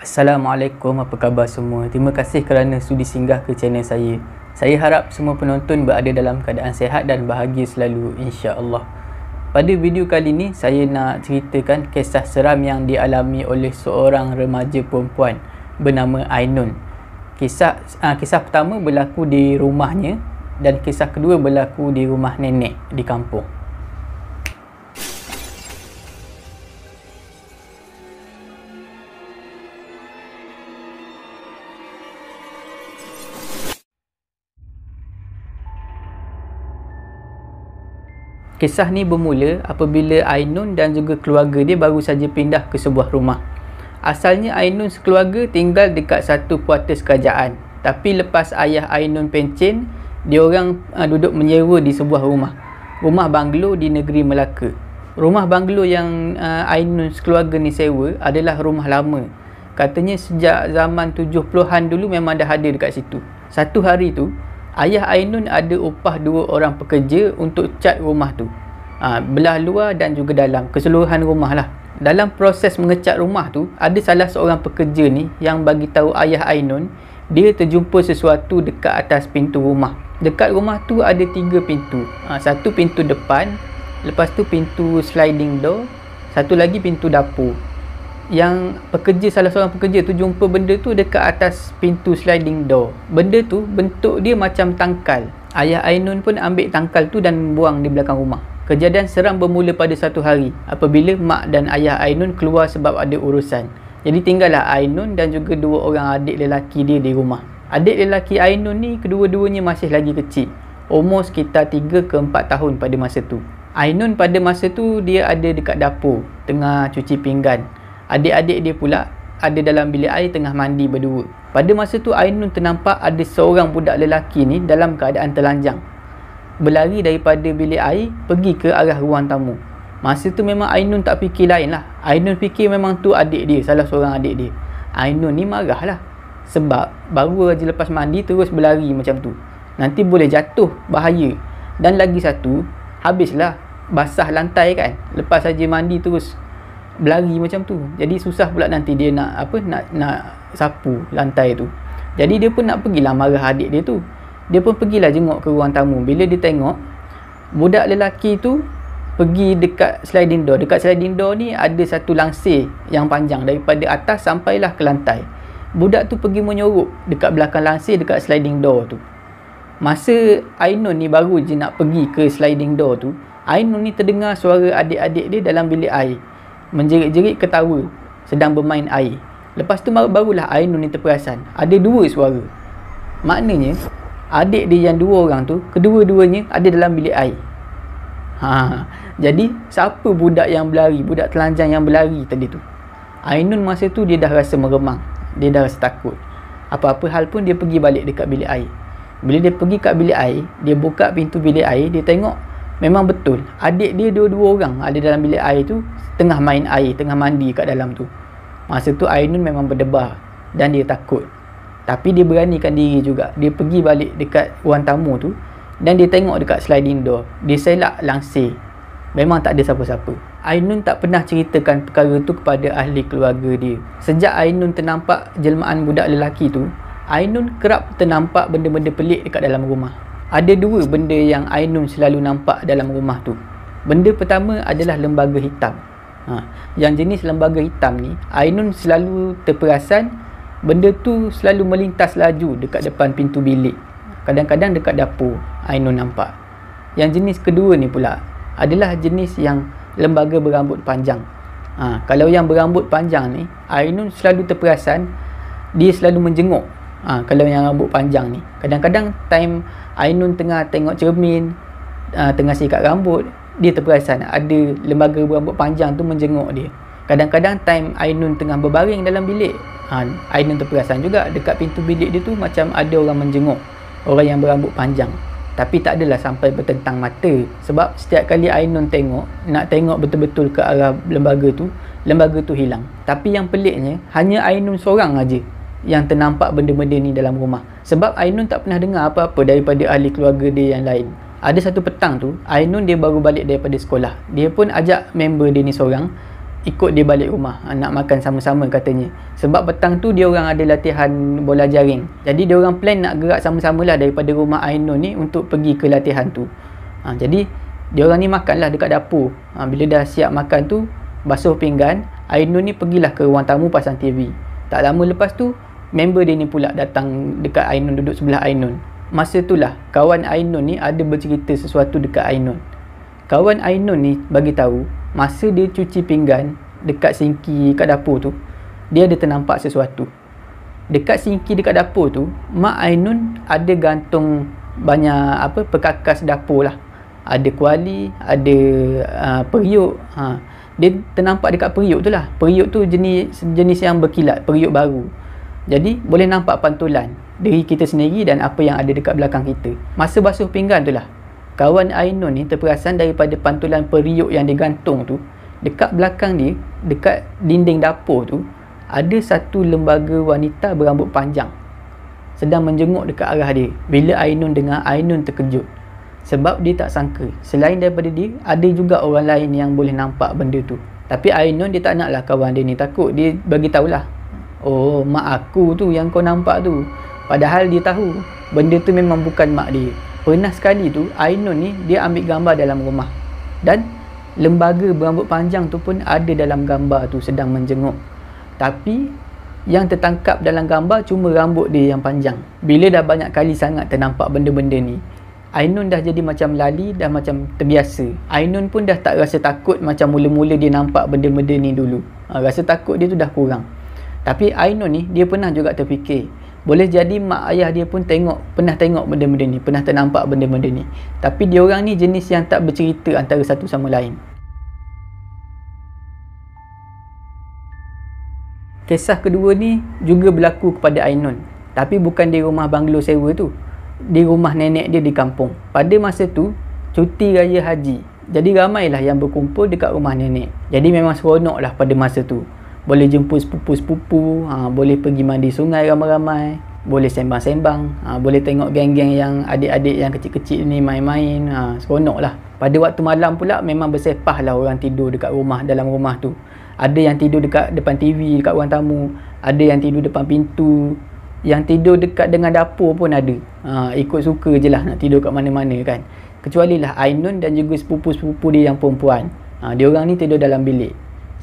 Assalamualaikum, apa khabar semua? Terima kasih kerana sudi singgah ke channel saya. Saya harap semua penonton berada dalam keadaan sihat dan bahagia selalu, insya-Allah. Pada video kali ini, saya nak ceritakan kisah seram yang dialami oleh seorang remaja perempuan bernama Ainun. Kisah pertama berlaku di rumahnya dan kisah kedua berlaku di rumah nenek di kampung. Kisah ni bermula apabila Ainun dan juga keluarga dia baru saja pindah ke sebuah rumah. Asalnya Ainun sekeluarga tinggal dekat satu kuartus kerajaan. Tapi lepas ayah Ainun pencen, dia orang duduk menyewa di sebuah rumah. Rumah banglo di negeri Melaka. Rumah banglo yang Ainun sekeluarga ni sewa adalah rumah lama. Katanya sejak zaman 70-an dulu memang dah ada dekat situ. Satu hari tu, ayah Ainun ada upah 2 orang pekerja untuk cat rumah tu. Belah luar dan juga dalam, keseluruhan rumah lah. Dalam proses mengecat rumah tu, ada salah seorang pekerja ni yang bagi tahu ayah Ainun, dia terjumpa sesuatu dekat atas pintu rumah. Dekat rumah tu ada 3 pintu. Satu pintu depan, lepas tu pintu sliding door, satu lagi pintu dapur. Yang salah seorang pekerja tu jumpa benda tu dekat atas pintu sliding door. Benda tu bentuk dia macam tangkal. Ayah Ainun pun ambil tangkal tu dan buang di belakang rumah. Kejadian seram bermula pada satu hari apabila mak dan ayah Ainun keluar sebab ada urusan. Jadi tinggallah Ainun dan juga 2 orang adik lelaki dia di rumah. Adik lelaki Ainun ni kedua-duanya masih lagi kecil. Umur sekitar 3 ke 4 tahun pada masa tu. Ainun pada masa tu dia ada dekat dapur tengah cuci pinggan. Adik-adik dia pula ada dalam bilik air tengah mandi berdua. Pada masa tu Ainun ternampak ada seorang budak lelaki ni dalam keadaan telanjang, berlari daripada bilik air pergi ke arah ruang tamu. Masa tu memang Ainun tak fikir lain lah. Ainun fikir memang tu adik dia, salah seorang adik dia. Ainun ni marah lah sebab baru aja lepas mandi terus berlari macam tu. Nanti boleh jatuh, bahaya. Dan lagi satu, habislah basah lantai kan. Lepas saja mandi terus berlari macam tu. Jadi susah pula nanti dia nak sapu lantai tu. Jadi dia pun nak pergilah marah adik dia tu. Dia pun pergilah jenguk ke ruang tamu. Bila dia tengok budak lelaki tu pergi dekat sliding door. Dekat sliding door ni ada satu langsir yang panjang daripada atas sampailah ke lantai. Budak tu pergi menyorok dekat belakang langsir dekat sliding door tu. Masa Ainun ni baru je nak pergi ke sliding door tu, Ainun ni terdengar suara adik-adik dia dalam bilik air menjerit-jerit ketawa sedang bermain air. Lepas tu barulah Ainun ni terperasan ada 2 suara. Maknanya adik dia yang 2 orang tu kedua-duanya ada dalam bilik air. Jadi siapa budak yang berlari, budak telanjang yang berlari tadi tu? Ainun masa tu dia dah rasa meremang, dia dah rasa takut. Apa-apa hal pun dia pergi balik dekat bilik air. Bila dia pergi kat bilik air, dia buka pintu bilik air, dia tengok memang betul adik dia 2 orang ada dalam bilik air tu tengah main air, tengah mandi kat dalam tu. Masa tu Ainun memang berdebar dan dia takut. Tapi dia beranikan diri juga. Dia pergi balik dekat ruang tamu tu dan dia tengok dekat sliding door. Dia selak langsir. Memang tak ada siapa-siapa. Ainun tak pernah ceritakan perkara tu kepada ahli keluarga dia. Sejak Ainun ternampak jelmaan budak lelaki tu, Ainun kerap ternampak benda-benda pelik dekat dalam rumah. Ada 2 benda yang Ainun selalu nampak dalam rumah tu. Benda pertama adalah lembaga hitam. Yang jenis lembaga hitam ni, Ainun selalu terperasan benda tu selalu melintas laju dekat depan pintu bilik. Kadang-kadang dekat dapur Ainun nampak. Yang jenis kedua ni pula adalah jenis yang lembaga berambut panjang. Kalau yang berambut panjang ni, Ainun selalu terperasan dia selalu menjenguk. Kalau yang rambut panjang ni, kadang-kadang time Ainun tengah tengok cermin, tengah sikat rambut, dia terperasan ada lembaga berambut panjang tu menjenguk dia. Kadang-kadang time Ainun tengah berbaring dalam bilik, Ainun terperasan juga dekat pintu bilik dia tu macam ada orang menjenguk, orang yang berambut panjang. Tapi tak adalah sampai bertentang mata. Sebab setiap kali Ainun nak tengok betul-betul ke arah lembaga tu hilang. Tapi yang peliknya, hanya Ainun seorang aja yang ternampak benda-benda ni dalam rumah. Sebab Ainun tak pernah dengar apa-apa daripada ahli keluarga dia yang lain. Ada satu petang tu, Ainun dia baru balik daripada sekolah. Dia pun ajak member dia ni seorang ikut dia balik rumah, nak makan sama-sama katanya. Sebab petang tu dia orang ada latihan bola jaring. Jadi dia orang plan nak gerak sama-sama lah daripada rumah Ainun ni untuk pergi ke latihan tu. Jadi dia orang ni makanlah dekat dapur. Bila dah siap makan tu, basuh pinggan, Ainun ni pergilah ke ruang tamu pasang TV. Tak lama lepas tu, member dia ni pula datang dekat Ainun, duduk sebelah Ainun. Masa tu lah kawan Ainun ni ada bercerita sesuatu dekat Ainun. Kawan Ainun ni bagi tahu masa dia cuci pinggan dekat sinki kat dapur tu, dia ada ternampak sesuatu. Dekat sinki dekat dapur tu, mak Ainun ada gantung banyak perkakas dapur lah. Ada kuali, ada periuk. Dia ternampak dekat periuk tu lah. Periuk tu jenis yang berkilat, periuk baru. Jadi boleh nampak pantulan diri kita sendiri dan apa yang ada dekat belakang kita. Masa basuh pinggan tu lah, kawan Ainun ni terperasan daripada pantulan periuk yang digantung tu, dekat belakang dia, dekat dinding dapur tu, ada satu lembaga wanita berambut panjang sedang menjenguk dekat arah dia. Bila Ainun dengar, Ainun terkejut. Sebab dia tak sangka selain daripada dia, ada juga orang lain yang boleh nampak benda tu. Tapi Ainun dia tak naklah kawan dia ni takut. Dia bagi tahulah, oh, mak aku tu yang kau nampak tu. Padahal dia tahu benda tu memang bukan mak dia. Pernah sekali tu Ainun ni dia ambil gambar dalam rumah, dan lembaga berambut panjang tu pun ada dalam gambar tu sedang menjenguk. Tapi yang tertangkap dalam gambar cuma rambut dia yang panjang. Bila dah banyak kali sangat ternampak benda-benda ni, Ainun dah jadi macam lali, dah macam terbiasa. Ainun pun dah tak rasa takut macam mula-mula dia nampak benda-benda ni dulu. Rasa takut dia tu dah kurang. Tapi Ainun ni dia pernah juga terfikir, boleh jadi mak ayah dia pun pernah tengok benda-benda ni, pernah ternampak benda-benda ni. Tapi dia orang ni jenis yang tak bercerita antara satu sama lain. Kisah kedua ni juga berlaku kepada Ainun, tapi bukan di rumah banglo sewa tu, di rumah nenek dia di kampung. Pada masa tu cuti raya haji, jadi ramailah yang berkumpul dekat rumah nenek. Jadi memang seronok lah pada masa tu. Boleh jumpa sepupu-sepupu, boleh pergi mandi sungai ramai-ramai, boleh sembang-sembang, boleh tengok geng-geng yang adik-adik yang kecil-kecil ni main-main. Seronok lah. Pada waktu malam pula memang bersepah lah orang tidur dekat rumah, dalam rumah tu. Ada yang tidur dekat depan TV, dekat ruang tamu. Ada yang tidur depan pintu. Yang tidur dekat dengan dapur pun ada. Ikut suka je lah nak tidur kat mana-mana kan. Kecuali lah Ainun dan juga sepupu-sepupu dia yang perempuan. Dia orang ni tidur dalam bilik.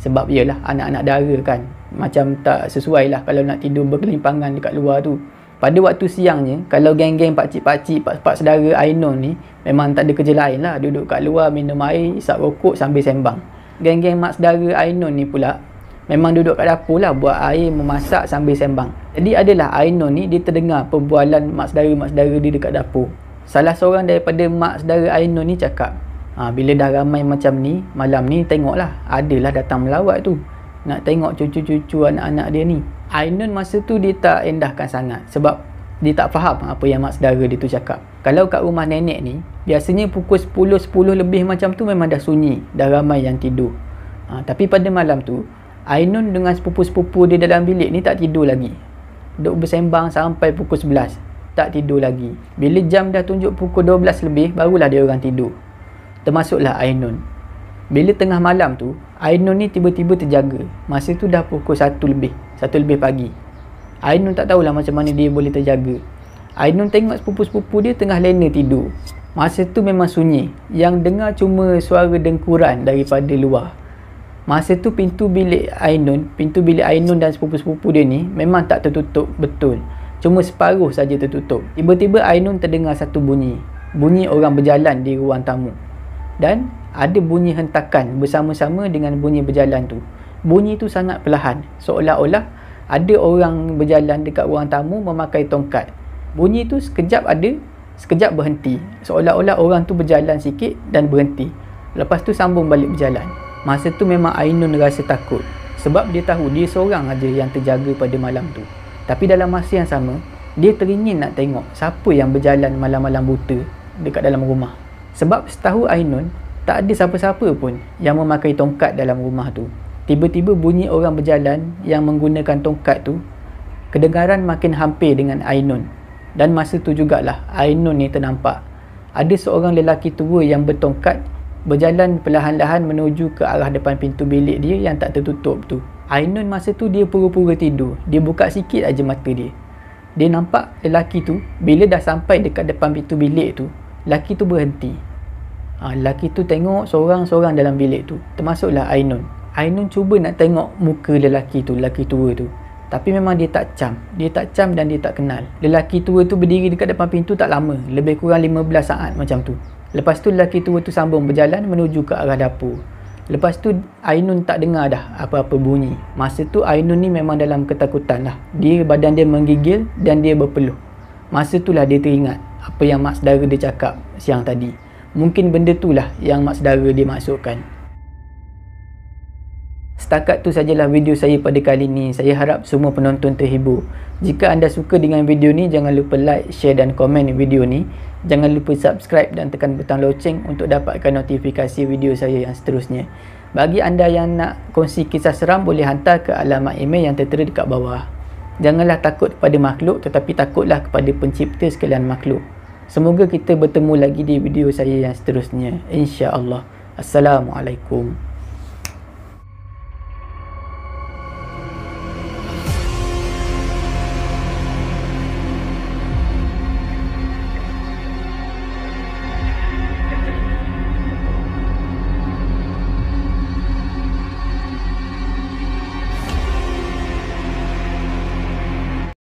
Sebab iyalah anak-anak dara kan, macam tak sesuai lah kalau nak tidur berkelimpangan dekat luar tu. Pada waktu siangnya, kalau geng-geng pakcik-pakcik, pak-pak saudara Ainun ni memang tak ada kerja lain lah. Duduk kat luar minum air, isap rokok sambil sembang. Geng-geng mak saudara Ainun ni pula memang duduk kat dapur lah, buat air, memasak sambil sembang. Jadi adalah Ainun ni dia terdengar perbualan mak saudara dia dekat dapur. Salah seorang daripada mak saudara Ainun ni cakap, bila dah ramai macam ni, malam ni tengoklah, adalah datang melawat tu, nak tengok cucu-cucu anak-anak dia ni. Ainun masa tu dia tak endahkan sangat, sebab dia tak faham apa yang mak saudara dia tu cakap. Kalau kat rumah nenek ni, biasanya pukul 10 lebih macam tu memang dah sunyi, dah ramai yang tidur. Tapi pada malam tu, Ainun dengan sepupu-sepupu dia dalam bilik ni tak tidur lagi. Duk bersembang sampai pukul 11, tak tidur lagi. Bila jam dah tunjuk pukul 12 lebih, barulah dia orang tidur. Termasuklah Ainun. Bila tengah malam tu, Ainun ni tiba-tiba terjaga. Masa tu dah pukul 1 lebih pagi. Ainun tak tahulah macam mana dia boleh terjaga. Ainun tengok sepupu-sepupu dia tengah lena tidur. Masa tu memang sunyi. Yang dengar cuma suara dengkuran daripada luar. Masa tu pintu bilik Ainun dan sepupu-sepupu dia ni memang tak tertutup betul. Cuma separuh saja tertutup. Tiba-tiba Ainun terdengar satu bunyi. Bunyi orang berjalan di ruang tamu. Dan ada bunyi hentakan bersama-sama dengan bunyi berjalan tu. Bunyi tu sangat perlahan, seolah-olah ada orang berjalan dekat ruang tamu memakai tongkat. Bunyi tu sekejap ada, sekejap berhenti, seolah-olah orang tu berjalan sikit dan berhenti. Lepas tu sambung balik berjalan. Masa tu memang Ainun rasa takut, sebab dia tahu dia seorang aja yang terjaga pada malam tu. Tapi dalam masa yang sama, dia teringin nak tengok siapa yang berjalan malam-malam buta dekat dalam rumah. Sebab setahu Ainun, tak ada siapa-siapa pun yang memakai tongkat dalam rumah tu. Tiba-tiba bunyi orang berjalan yang menggunakan tongkat tu kedengaran makin hampir dengan Ainun. Dan masa tu jugalah Ainun ni ternampak ada seorang lelaki tua yang bertongkat berjalan perlahan-lahan menuju ke arah depan pintu bilik dia yang tak tertutup tu. Ainun masa tu dia pura-pura tidur. Dia buka sikit aja mata dia. Dia nampak lelaki tu, bila dah sampai dekat depan pintu bilik tu, lelaki tu berhenti. Lelaki tu tengok seorang-seorang dalam bilik tu, termasuklah Ainun. Ainun cuba nak tengok muka lelaki tu, lelaki tua tu. Tapi memang dia tak cam. Dia tak cam dan dia tak kenal. Lelaki tua tu berdiri dekat depan pintu tak lama, lebih kurang 15 saat macam tu. Lepas tu lelaki tua tu sambung berjalan menuju ke arah dapur. Lepas tu Ainun tak dengar dah apa-apa bunyi. Masa tu Ainun ni memang dalam ketakutan lah. Badan dia menggigil dan dia berpeluh. Masa tu lah dia teringat apa yang mak saudara dia cakap siang tadi. Mungkin benda tu lah yang mak saudara dia maksudkan. Setakat tu sajalah video saya pada kali ni. Saya harap semua penonton terhibur. Jika anda suka dengan video ni, jangan lupa like, share dan komen video ni. Jangan lupa subscribe dan tekan butang loceng untuk dapatkan notifikasi video saya yang seterusnya. Bagi anda yang nak kongsi kisah seram, boleh hantar ke alamat email yang tertera dekat bawah. Janganlah takut kepada makhluk, tetapi takutlah kepada pencipta sekalian makhluk. Semoga kita bertemu lagi di video saya yang seterusnya, insya-Allah. Assalamualaikum.